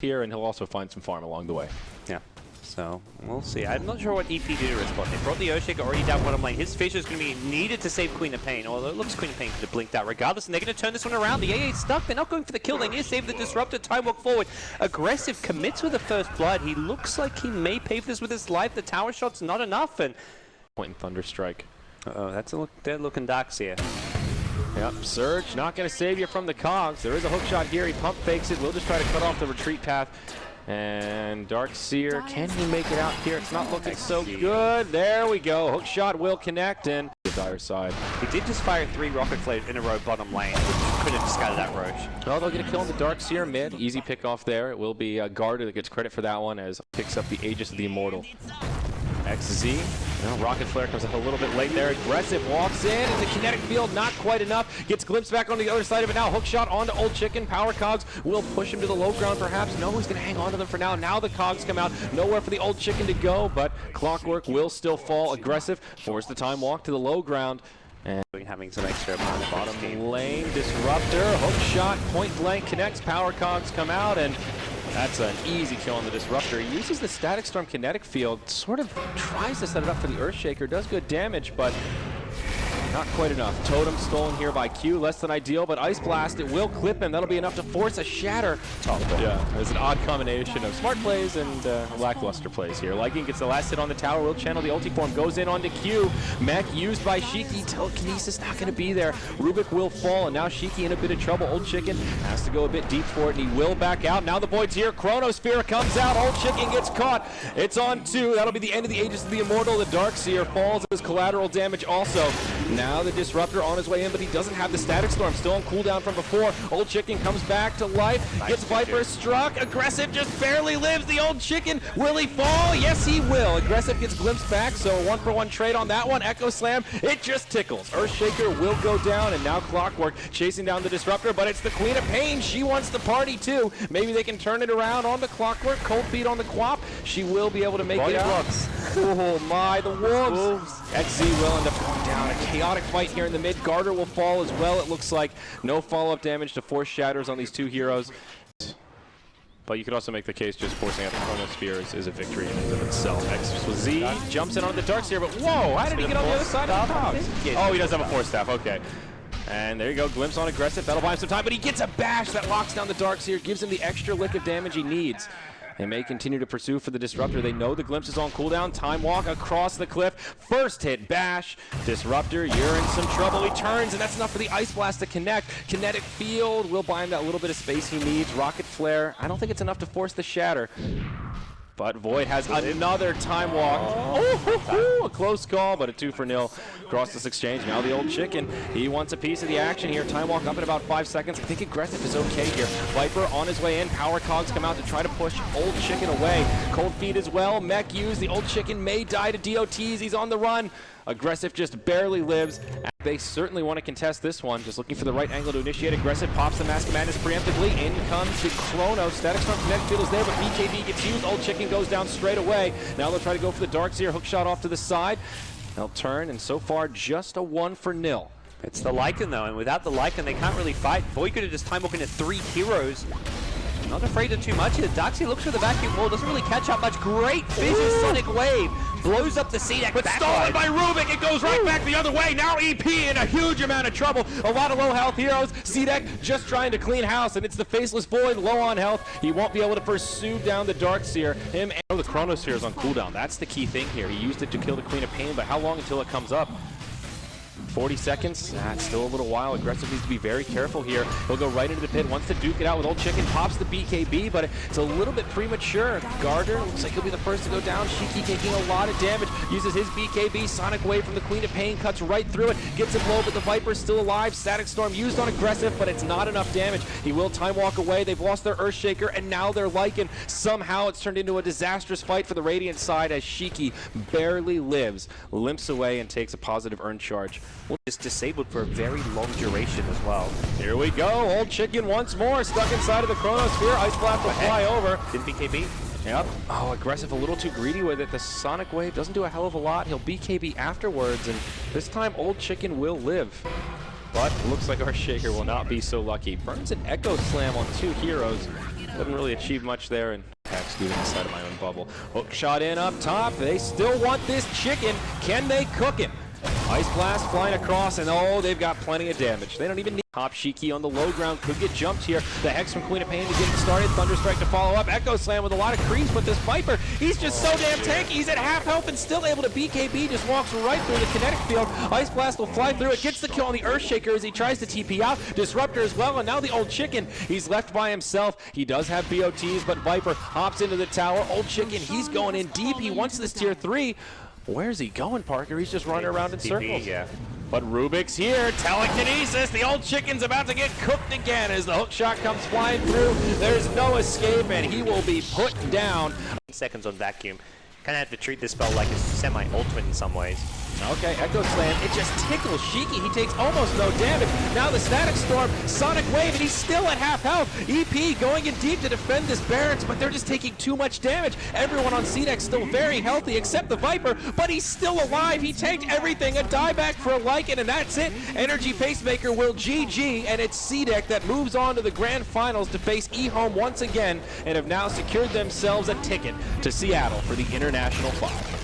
here, and he'll also find some farm along the way. Yeah. So, we'll see. I'm not sure what EP do to respond. They brought the Earthshaker already down bottom lane. His Fissure is going to be needed to save Queen of Pain, although it looks Queen of Pain could have blinked out regardless, and they're going to turn this one around. The AA's stuck. They're not going for the kill. They need to save the Disruptor. Time walk forward. Aggressive commits with the first blood. He looks like he may pay for this with his life. The tower shot's not enough, and Point and Thunderstrike. Uh-oh, that's a dead looking Darks here. Yep, Surge not going to save you from the cogs. There is a hook shot here. He pump fakes it. We'll just try to cut off the retreat path. And Darkseer, can he make it out here? It's not looking so good. There we go. Hook shot will connect, and the dire side. He did just fire 3 rocket flares in a row bottom lane, which could have discarded that Roche. Well, they'll get a kill on the Darkseer mid. Easy pick off there. It will be Garter that gets credit for that one as picks up the Aegis of the Immortal. XZ. Well, Rocket Flare comes up a little bit late there. Aggressive walks in, and the kinetic field not quite enough. Gets glimpsed back on the other side of it now. Hook shot onto Old Chicken. Power Cogs will push him to the low ground perhaps. No, he's going to hang on to them for now. Now the Cogs come out. Nowhere for the Old Chicken to go, but Clockwork will still fall. Aggressive. Force the time walk to the low ground. And having some extra on the bottom lane. Disruptor. Hook shot. Point blank connects. Power Cogs come out, and that's an easy kill on the Disruptor. He uses the Static Storm kinetic field, sort of tries to set it up for the Earthshaker, does good damage, but not quite enough. Totem stolen here by Q, less than ideal, but Ice Blast, it will clip him. That'll be enough to force a shatter. Yeah, there's an odd combination of smart plays and lackluster plays here. Liking gets the last hit on the tower, will channel the ulti form, goes in onto Q. Mech used by Shiki, telekinesis not going to be there. Rubik will fall, and now Shiki in a bit of trouble. Old Chicken has to go a bit deep for it, and he will back out. Now the Void's here, Chronosphere comes out, Old Chicken gets caught. It's on 2, that'll be the end of the Aegis of the Immortal. The Darkseer falls as collateral damage also. Now the Disruptor on his way in, but he doesn't have the Static Storm. Still on cooldown from before. Old Chicken comes back to life. Gets Viper struck. Aggressive just barely lives. The Old Chicken, will he fall? Yes, he will. Aggressive gets glimpsed back, so a 1-for-1 trade on that one. Echo Slam, it just tickles. Earthshaker will go down, and now Clockwork chasing down the Disruptor, but it's the Queen of Pain. She wants the party too. Maybe they can turn it around on the Clockwork. Cold feet on the Quap. She will be able to make it out. Oh my, the Wolves. XZ will end up going down. A chaotic fight here in the mid. Garter will fall as well, it looks like. No follow-up damage to force shatters on these 2 heroes. But you could also make the case just forcing out the Chronosphere is a victory in and of itself. XZ jumps in on the Darkseer, but whoa, how did he get on the other side of the Cogs? Oh, he does have a Force Staff, okay. And there you go, glimpse on Aggressive. That'll buy him some time, but he gets a bash that locks down the Darkseer, gives him the extra lick of damage he needs. They may continue to pursue for the Disruptor. They know the glimpse is on cooldown. Time walk across the cliff. First hit, bash. Disruptor, you're in some trouble. He turns, and that's enough for the Ice Blast to connect. Kinetic Field will buy him that little bit of space he needs. Rocket Flare, I don't think it's enough to force the shatter. But Void has another time walk. Oh, a close call, but a 2-for-0 across this exchange. Now the Old Chicken, he wants a piece of the action here. Time walk up in about 5 seconds. I think Aggressive is okay here. Viper on his way in. Power Cogs come out to try to push Old Chicken away. Cold feet as well. Mech used. The Old Chicken may die to DOTs. He's on the run. Aggressive just barely lives. They certainly want to contest this one. Just looking for the right angle to initiate. Aggressive pops the Mask of Madness preemptively. In comes the Chrono. Static Storm kinetic field is there, but BKB gets used. Old Chicken goes down straight away. Now they'll try to go for the Darkseer. Hook shot off to the side. They'll turn, and so far just a 1-for-0. It's the Lycan though, and without the Lycan they can't really fight. Void could have just time walked into 3 heroes. Not afraid of too much here. Darkseer looks for the vacuum wall, doesn't really catch up much. Great vision, Sonic Wave. Blows up the CDEC. But stolen by Rubik, it goes right back the other way. Now EP in a huge amount of trouble. A lot of low health heroes. CDEC just trying to clean house, and it's the Faceless Void low on health. He won't be able to pursue down the Darkseer. Him and the Chronosphere is on cooldown. That's the key thing here. He used it to kill the Queen of Pain, but how long until it comes up? 40 seconds, that's still a little while. Aggressive needs to be very careful here. He'll go right into the pit, wants to duke it out with Old Chicken, pops the BKB, but it's a little bit premature. Garter looks like he'll be the first to go down. Shiki taking a lot of damage, uses his BKB, Sonic Wave from the Queen of Pain, cuts right through it, gets him low, but the Viper's still alive. Static Storm used on Aggressive, but it's not enough damage. He will time walk away. They've lost their Earthshaker, and now they're Lycan. Somehow it's turned into a disastrous fight for the Radiant side as Shiki barely lives, limps away, and takes a positive earn charge. Just disabled for a very long duration as well. Here we go, Old Chicken once more, stuck inside of the Chronosphere. Ice Blast will fly over. Didn't BKB? Yep. Oh, Aggressive a little too greedy with it. The Sonic Wave doesn't do a hell of a lot. He'll BKB afterwards, and this time Old Chicken will live. But looks like our Shaker will not be so lucky. Burns an Echo Slam on 2 heroes. Wouldn't really achieve much there, and Pax doing inside of my own bubble. Hook shot in up top. They still want this chicken. Can they cook him? Ice Blast flying across, and oh, they've got plenty of damage. They don't even need Top Shiki on the low ground. Could get jumped here. The Hex from Queen of Pain to get it started. Thunderstrike to follow up. Echo Slam with a lot of creeps, but this Viper, he's just so damn tanky. He's at half health and still able to BKB. Just walks right through the kinetic field. Ice Blast will fly through it. Gets the kill on the Earthshaker as he tries to TP out. Disruptor as well, and now the Old Chicken. He's left by himself. He does have BOTs, but Viper hops into the tower. Old Chicken, he's going in deep. He wants this tier 3. Where's he going, Parker? He's just running around in circles. Yeah. But Rubik's here, telekinesis. The Old Chicken's about to get cooked again as the hook shot comes flying through. There's no escape, and he will be put down. Seconds on vacuum. Kind of have to treat this spell like a semi-ultimate in some ways. Okay, Echo Slam, it just tickles Shiki. He takes almost no damage. Now the Static Storm, Sonic Wave, and he's still at half health. EP going in deep to defend this Barracks, but they're just taking too much damage. Everyone on CDEC still very healthy except the Viper, but he's still alive. He tanked everything. A dieback for a Lycan, and that's it. Energy Pacemaker will GG, and it's CDEC that moves on to the Grand Finals to face eHome once again, and have now secured themselves a ticket to Seattle for the International 5.